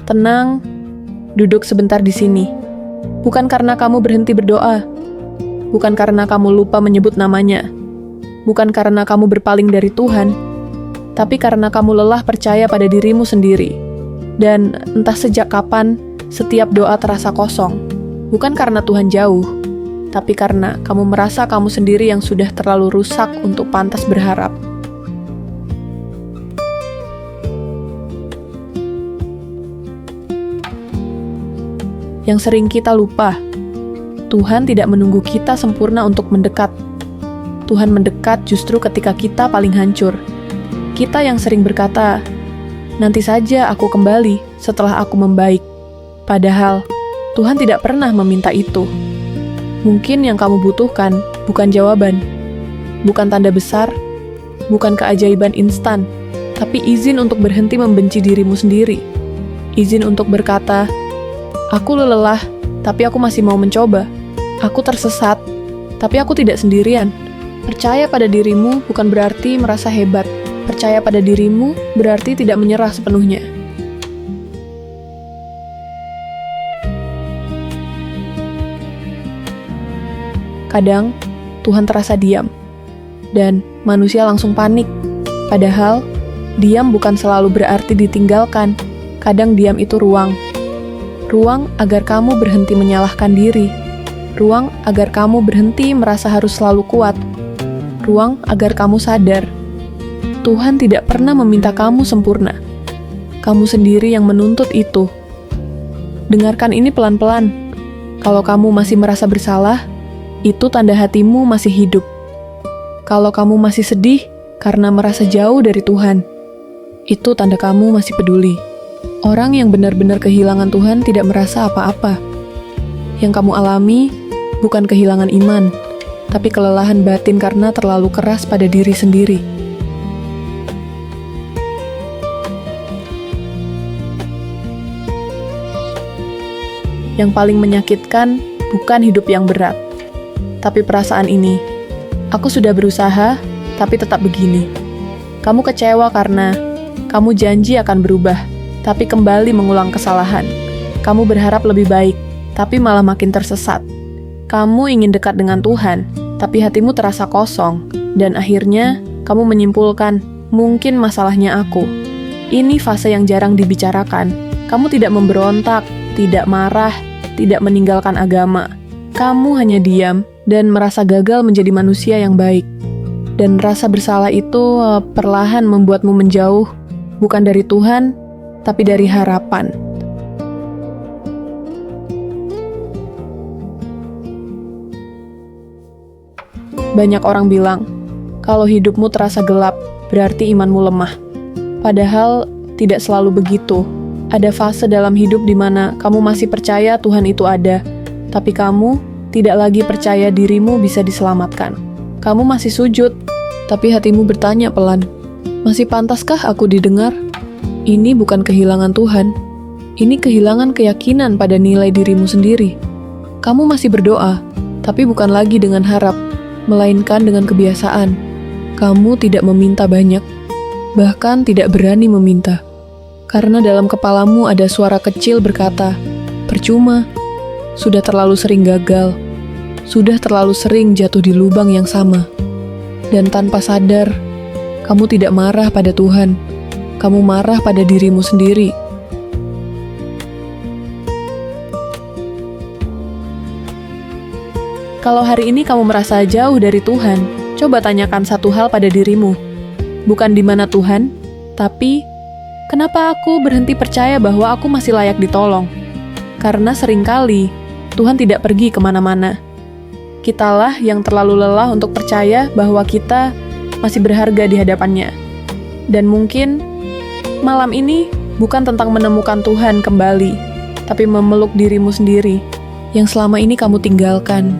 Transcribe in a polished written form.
tenang, duduk sebentar di sini. Bukan karena kamu berhenti berdoa, bukan karena kamu lupa menyebut namanya, bukan karena kamu berpaling dari Tuhan, tapi karena kamu lelah percaya pada dirimu sendiri. Dan entah sejak kapan, setiap doa terasa kosong. Bukan karena Tuhan jauh, tapi karena kamu merasa kamu sendiri yang sudah terlalu rusak untuk pantas berharap. Yang sering kita lupa, Tuhan tidak menunggu kita sempurna untuk mendekat. Tuhan mendekat justru ketika kita paling hancur. Kita yang sering berkata, "Nanti saja aku kembali setelah aku membaik." Padahal, Tuhan tidak pernah meminta itu. Mungkin yang kamu butuhkan bukan jawaban, bukan tanda besar, bukan keajaiban instan, tapi izin untuk berhenti membenci dirimu sendiri. Izin untuk berkata, "Aku lelah, tapi aku masih mau mencoba. Aku tersesat, tapi aku tidak sendirian." Percaya pada dirimu bukan berarti merasa hebat. Percaya pada dirimu berarti tidak menyerah sepenuhnya. Kadang, Tuhan terasa diam, dan manusia langsung panik. Padahal, diam bukan selalu berarti ditinggalkan. Kadang diam itu ruang. Ruang agar kamu berhenti menyalahkan diri. Ruang agar kamu berhenti merasa harus selalu kuat. Ruang agar kamu sadar, Tuhan tidak pernah meminta kamu sempurna. Kamu sendiri yang menuntut itu. Dengarkan ini pelan-pelan. Kalau kamu masih merasa bersalah, itu tanda hatimu masih hidup. Kalau kamu masih sedih karena merasa jauh dari Tuhan, itu tanda kamu masih peduli. Orang yang benar-benar kehilangan Tuhan tidak merasa apa-apa. Yang kamu alami bukan kehilangan iman, tapi kelelahan batin karena terlalu keras pada diri sendiri. Yang paling menyakitkan bukan hidup yang berat, tapi perasaan ini. Aku sudah berusaha, tapi tetap begini. Kamu kecewa karena kamu janji akan berubah, tapi kembali mengulang kesalahan. Kamu berharap lebih baik, tapi malah makin tersesat. Kamu ingin dekat dengan Tuhan, tapi hatimu terasa kosong. Dan akhirnya, kamu menyimpulkan, mungkin masalahnya aku. Ini fase yang jarang dibicarakan. Kamu tidak memberontak, tidak marah, tidak meninggalkan agama. Kamu hanya diam dan merasa gagal menjadi manusia yang baik. Dan rasa bersalah itu perlahan membuatmu menjauh, bukan dari Tuhan, tapi dari harapan. Banyak orang bilang, kalau hidupmu terasa gelap, berarti imanmu lemah. Padahal, tidak selalu begitu. Ada fase dalam hidup di mana kamu masih percaya Tuhan itu ada, tapi kamu tidak lagi percaya dirimu bisa diselamatkan. Kamu masih sujud, tapi hatimu bertanya pelan, masih pantaskah aku didengar? Ini bukan kehilangan Tuhan, ini kehilangan keyakinan pada nilai dirimu sendiri. Kamu masih berdoa, tapi bukan lagi dengan harap, melainkan dengan kebiasaan. Kamu tidak meminta banyak, bahkan tidak berani meminta. Karena dalam kepalamu ada suara kecil berkata, percuma, sudah terlalu sering gagal, sudah terlalu sering jatuh di lubang yang sama. Dan tanpa sadar, kamu tidak marah pada Tuhan, kamu marah pada dirimu sendiri. Kalau hari ini kamu merasa jauh dari Tuhan, coba tanyakan satu hal pada dirimu. Bukan di mana Tuhan, tapi kenapa aku berhenti percaya bahwa aku masih layak ditolong? Karena seringkali Tuhan tidak pergi kemana-mana. Kitalah yang terlalu lelah untuk percaya bahwa kita masih berharga di hadapannya. Dan mungkin malam ini bukan tentang menemukan Tuhan kembali, tapi memeluk dirimu sendiri yang selama ini kamu tinggalkan.